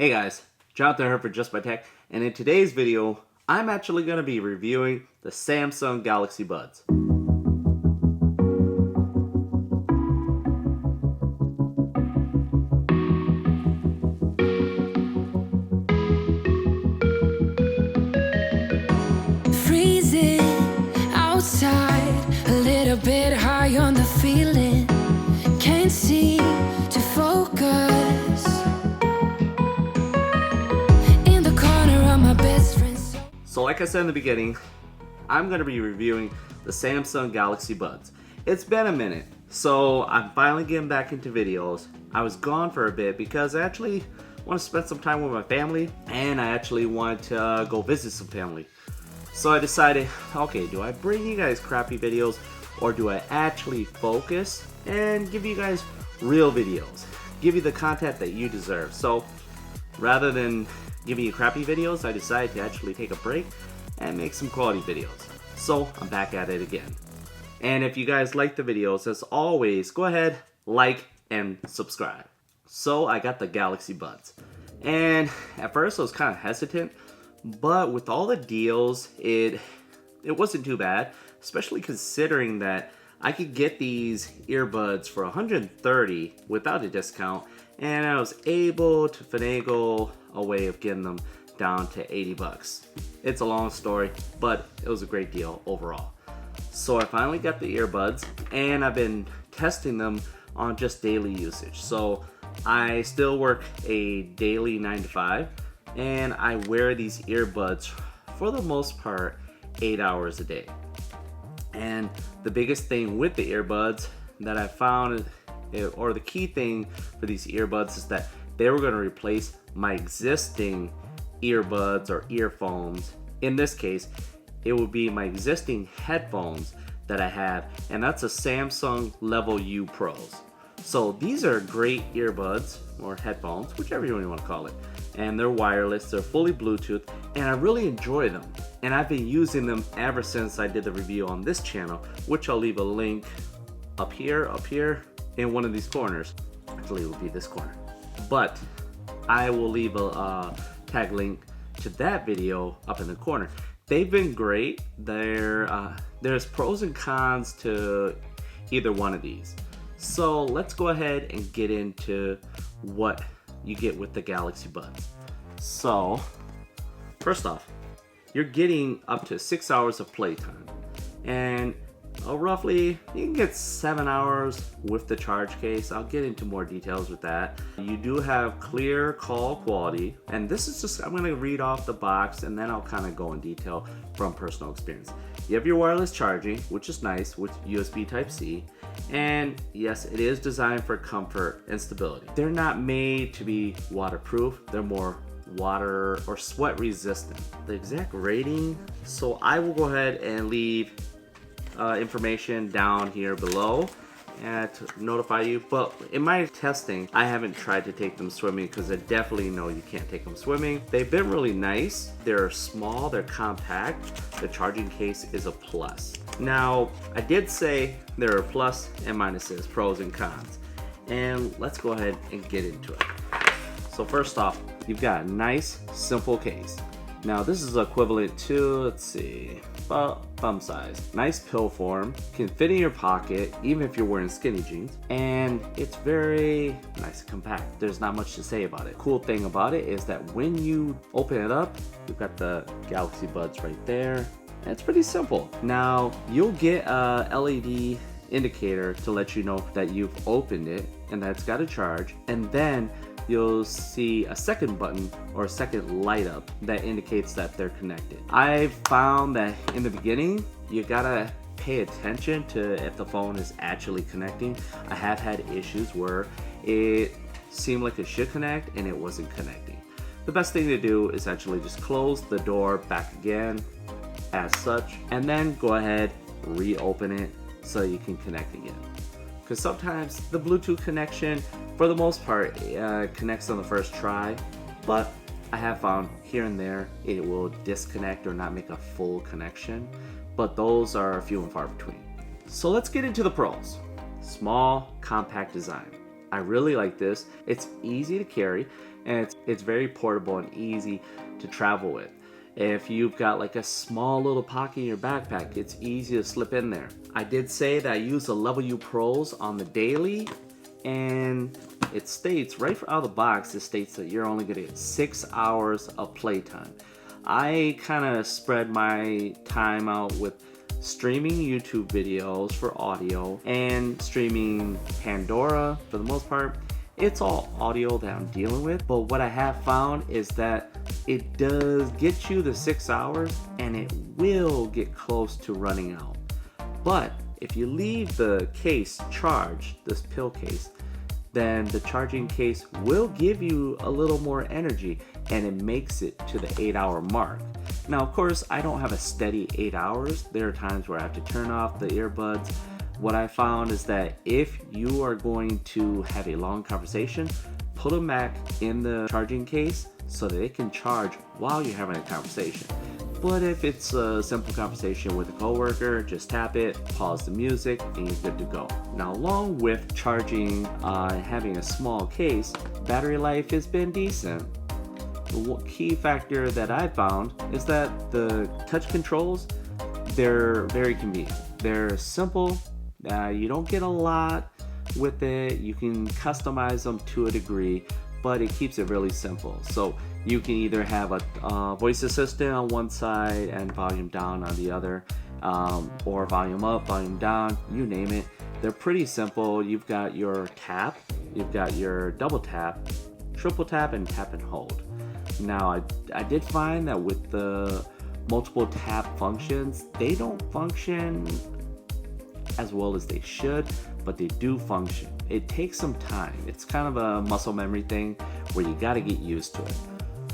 Hey guys, Johnathan Her for Just My Tech, and in today's video, I'm actually going to be reviewing the Samsung Galaxy Buds. Freezing outside, a little bit high on the feeling, can't seem to focus. So like I said in the beginning, I'm going to be reviewing the Samsung Galaxy Buds. It's been a minute, so I'm finally getting back into videos. I was gone for a bit because I actually want to spend some time with my family, and I actually want to go visit some family. So I decided, okay, do I bring you guys crappy videos, or do I actually focus and give you guys real videos? Give you the content that you deserve. So rather than giving you crappy videos, I decided to actually take a break and make some quality videos. So I'm back at it again. And if you guys like the videos, as always, go ahead, like, and subscribe. So I got the Galaxy Buds. And at first I was kind of hesitant, but with all the deals, it wasn't too bad, especially considering that I could get these earbuds for $130 without a discount, and I was able to finagle a way of getting them down to $80. It's a long story, but it was a great deal overall. So I finally got the earbuds, and I've been testing them on just daily usage. So I still work a daily 9 to 5, and I wear these earbuds for the most part 8 hours a day. And the biggest thing with the earbuds that I found, or the key thing for these earbuds, is that they were going to replace my existing earbuds or earphones. In this case, it would be my existing headphones that I have, and that's a Samsung Level U Pros. So these are great earbuds or headphones, whichever you want to call it, and they're wireless, they're fully Bluetooth, and I really enjoy them. And I've been using them ever since I did the review on this channel, which I'll leave a link up here, in one of these corners. Actually, it will be this corner, but I will leave a tag link to that video up in the corner. They've been great. There's pros and cons to either one of these. So let's go ahead and get into what you get with the Galaxy Buds. So first off, you're getting up to 6 hours of playtime, and roughly you can get 7 hours with the charge case. I'll get into more details with that. You do have clear call quality, and this is just, I'm going to read off the box and then I'll kind of go in detail from personal experience. You have your wireless charging, which is nice, with USB Type-C, and yes, it is designed for comfort and stability. They're not made to be waterproof, they're more water or sweat resistant. The exact rating, so I will go ahead and leave information down here below and to notify you. But in my testing, I haven't tried to take them swimming because I definitely know you can't take them swimming. They've been really nice. They're small, they're compact. The charging case is a plus. Now, I did say there are plus and minuses, pros and cons, and let's go ahead and get into it. So first off, you've got a nice, simple case. Now this is equivalent to, let's see, about thumb size. Nice pill form, can fit in your pocket even if you're wearing skinny jeans, and it's very nice and compact. There's not much to say about it. Cool thing about it is that when you open it up, you've got the Galaxy Buds right there, and it's pretty simple. Now you'll get a LED indicator to let you know that you've opened it and that it's got a charge, and then you'll see a second button or a second light up that indicates that they're connected. I've found that in the beginning, you gotta pay attention to if the phone is actually connecting. I have had issues where it seemed like it should connect and it wasn't connecting. The best thing to do is actually just close the door back again as such, and then go ahead, reopen it so you can connect again. Because sometimes the Bluetooth connection, for the most part, connects on the first try, but I have found here and there it will disconnect or not make a full connection, but those are few and far between. So let's get into the pros. Small, compact design. I really like this. It's easy to carry, and it's very portable and easy to travel with. If you've got like a small little pocket in your backpack, it's easy to slip in there. I did say that I use the Level U Pros on the daily, and it states right out of the box, it states that you're only gonna get 6 hours of playtime. I kind of spread my time out with streaming YouTube videos for audio and streaming Pandora for the most part. It's all audio that I'm dealing with, but what I have found is that it does get you the 6 hours and it will get close to running out. But if you leave the case charged, this pill case, then the charging case will give you a little more energy and it makes it to the 8-hour mark. Now, of course, I don't have a steady 8 hours. There are times where I have to turn off the earbuds. What I found is that if you are going to have a long conversation, put them back in the charging case so that it can charge while you're having a conversation. But if it's a simple conversation with a coworker, just tap it, pause the music, and you're good to go. Now, along with charging and having a small case, battery life has been decent. The key factor that I found is that the touch controls, they're very convenient. They're simple. You don't get a lot with it. You can customize them to a degree, but it keeps it really simple. So you can either have a voice assistant on one side and volume down on the other, or volume up, volume down, you name it. They're pretty simple. You've got your tap, you've got your double tap, triple tap, and tap and hold. Now, I did find that with the multiple tap functions, they don't function as well as they should, but they do function. It takes some time. It's kind of a muscle memory thing where you got to get used to it.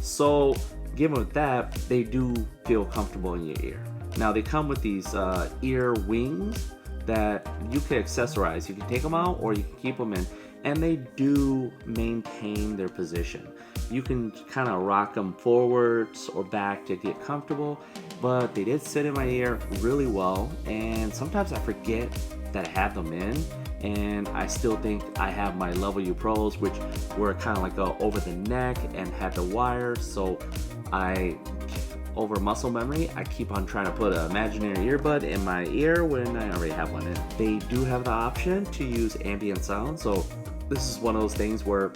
So, given with that, they do feel comfortable in your ear. Now, they come with these ear wings that you can accessorize. You can take them out or you can keep them in, and they do maintain their position. You can kind of rock them forwards or back to get comfortable, but they did sit in my ear really well, and sometimes I forget that I have them in, and I still think I have my Level U Pros, which were kind of like over the neck and had the wire, so over muscle memory, I keep on trying to put an imaginary earbud in my ear when I already have one in. They do have the option to use ambient sound, so this is one of those things where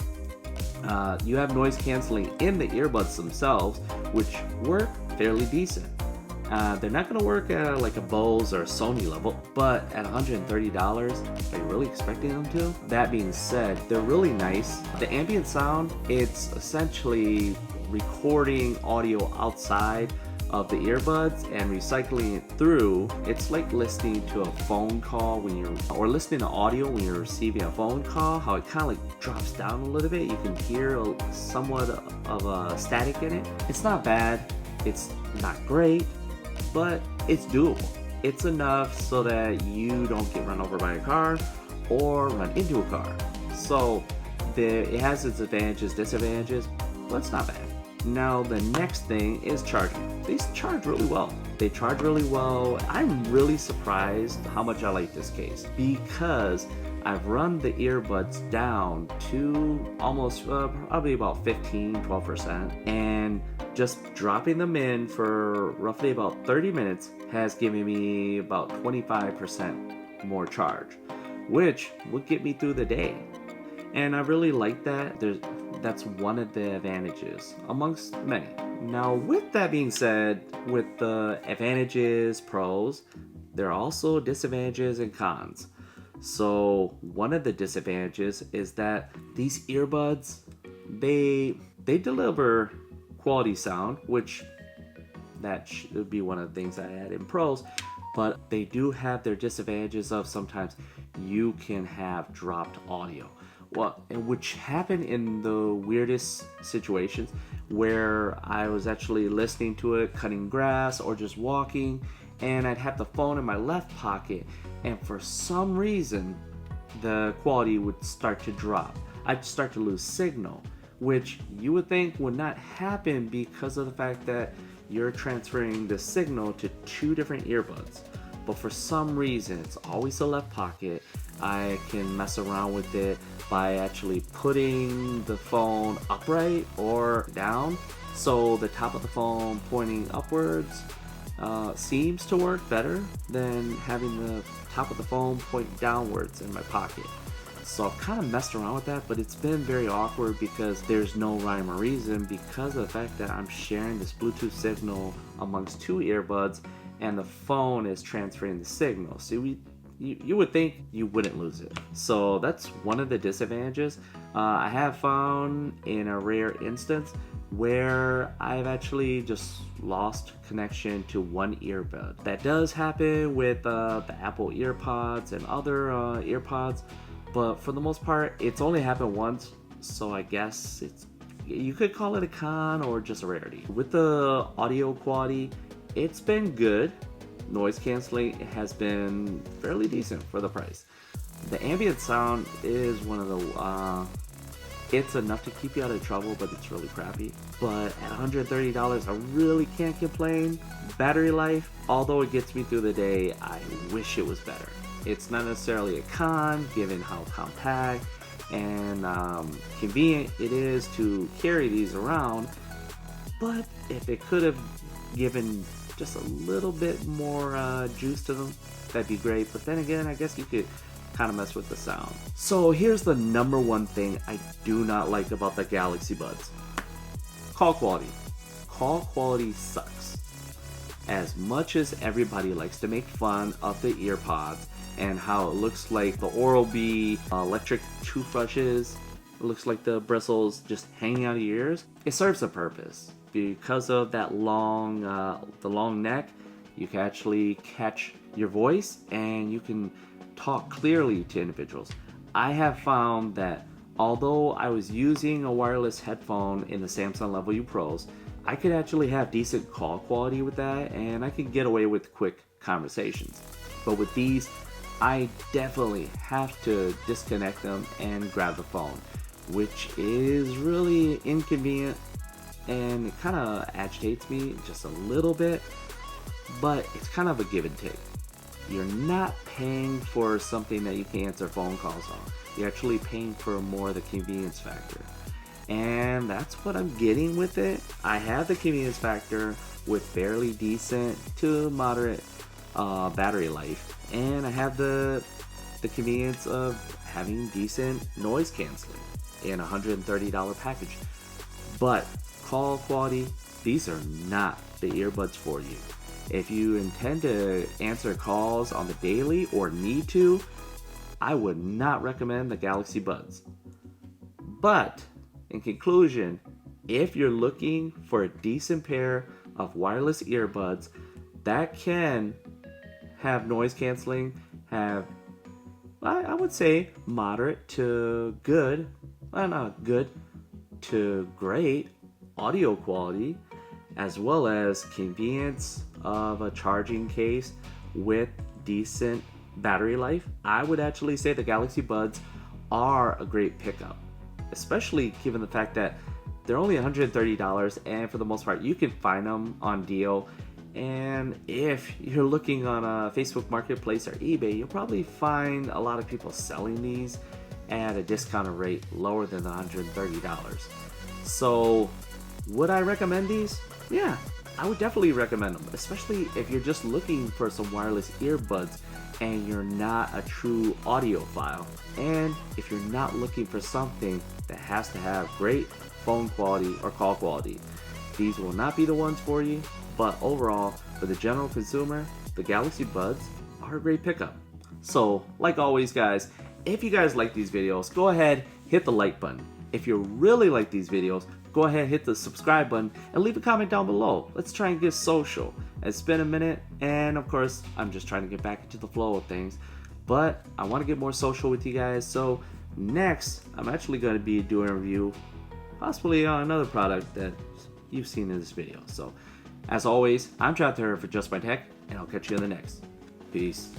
you have noise canceling in the earbuds themselves, which work fairly decent. They're not going to work at like a Bose or a Sony level, but at $130, are you really expecting them to? That being said, they're really nice. The ambient sound, it's essentially recording audio outside of the earbuds and recycling it through. It's like listening to a phone call or listening to audio when you're receiving a phone call, how it kind of like drops down a little bit. You can hear somewhat of a static in it. It's not bad. It's not great, but it's doable. It's enough so that you don't get run over by a car or run into a car. So it has its advantages, disadvantages, but it's not bad. Now the next thing is charging. These charge really well. They charge really well. I'm really surprised how much I like this case because I've run the earbuds down to almost probably about 12%, and just dropping them in for roughly about 30 minutes has given me about 25% more charge, which would get me through the day. And I really like that. That's one of the advantages amongst many. Now, with that being said, with the advantages, pros, there are also disadvantages and cons. So one of the disadvantages is that these earbuds, they deliver quality sound, which that should be one of the things I add in pros, but they do have their disadvantages of sometimes you can have dropped audio. Well, which happened in the weirdest situations where I was actually listening to it, cutting grass or just walking, and I'd have the phone in my left pocket, and for some reason, the quality would start to drop. I'd start to lose signal, which you would think would not happen because of the fact that you're transferring the signal to two different earbuds. But for some reason, it's always the left pocket. I can mess around with it. by actually putting the phone upright or down. So the top of the phone pointing upwards seems to work better than having the top of the phone point downwards in my pocket. So I've kind of messed around with that, but it's been very awkward because there's no rhyme or reason because of the fact that I'm sharing this Bluetooth signal amongst two earbuds and the phone is transferring the signal. So you would think you wouldn't lose it. So that's one of the disadvantages. I have found in a rare instance where I've actually just lost connection to one earbud. That does happen with the Apple EarPods and other EarPods, but for the most part, it's only happened once, so I guess you could call it a con or just a rarity. With the audio quality, it's been good. Noise canceling has been fairly decent for the price. The ambient sound is one of the it's enough to keep you out of trouble, but it's really crappy. But at $130, I really can't complain. Battery life, although it gets me through the day, I wish it was better. It's not necessarily a con, given how compact and convenient it is to carry these around. But if it could have given just a little bit more juice to them, that'd be great. But then again, I guess you could kind of mess with the sound. So here's the number one thing I do not like about the Galaxy Buds. Call quality. Call quality sucks. As much as everybody likes to make fun of the EarPods and how it looks like the Oral-B electric toothbrushes, it looks like the bristles just hanging out of your ears, it serves a purpose. Because of that long, the long neck, you can actually catch your voice and you can talk clearly to individuals. I have found that although I was using a wireless headphone in the Samsung Level U Pros, I could actually have decent call quality with that and I could get away with quick conversations. But with these, I definitely have to disconnect them and grab the phone, which is really inconvenient and it kind of agitates me just a little bit, but it's kind of a give and take. You're not paying for something that you can answer phone calls on. You're actually paying for more of the convenience factor. And that's what I'm getting with it. I have the convenience factor with fairly decent to moderate battery life. And I have the convenience of having decent noise canceling in a $130 package. But call quality, these are not the earbuds for you. If you intend to answer calls on the daily or need to, I would not recommend the Galaxy Buds. But in conclusion, if you're looking for a decent pair of wireless earbuds that can have noise canceling, have, I would say, moderate to good, not good to great audio quality, as well as convenience of a charging case with decent battery life, I would actually say the Galaxy Buds are a great pickup, especially given the fact that they're only $130 and for the most part you can find them on deal. And if you're looking on a Facebook Marketplace or eBay, you'll probably find a lot of people selling these at a discounted rate lower than the $130. So would I recommend these? Yeah, I would definitely recommend them, especially if you're just looking for some wireless earbuds and you're not a true audiophile, and if you're not looking for something that has to have great phone quality or call quality. These will not be the ones for you, but overall, for the general consumer, the Galaxy Buds are a great pickup. So, like always guys, if you guys like these videos, go ahead, hit the like button. If you really like these videos, go ahead and hit the subscribe button and leave a comment down below. Let's try and get social. It's been a minute, and of course, I'm just trying to get back into the flow of things, but I want to get more social with you guys. So next, I'm actually going to be doing a review, possibly on another product that you've seen in this video. So as always, I'm Johnathan Her for Just My Tech, and I'll catch you in the next. Peace.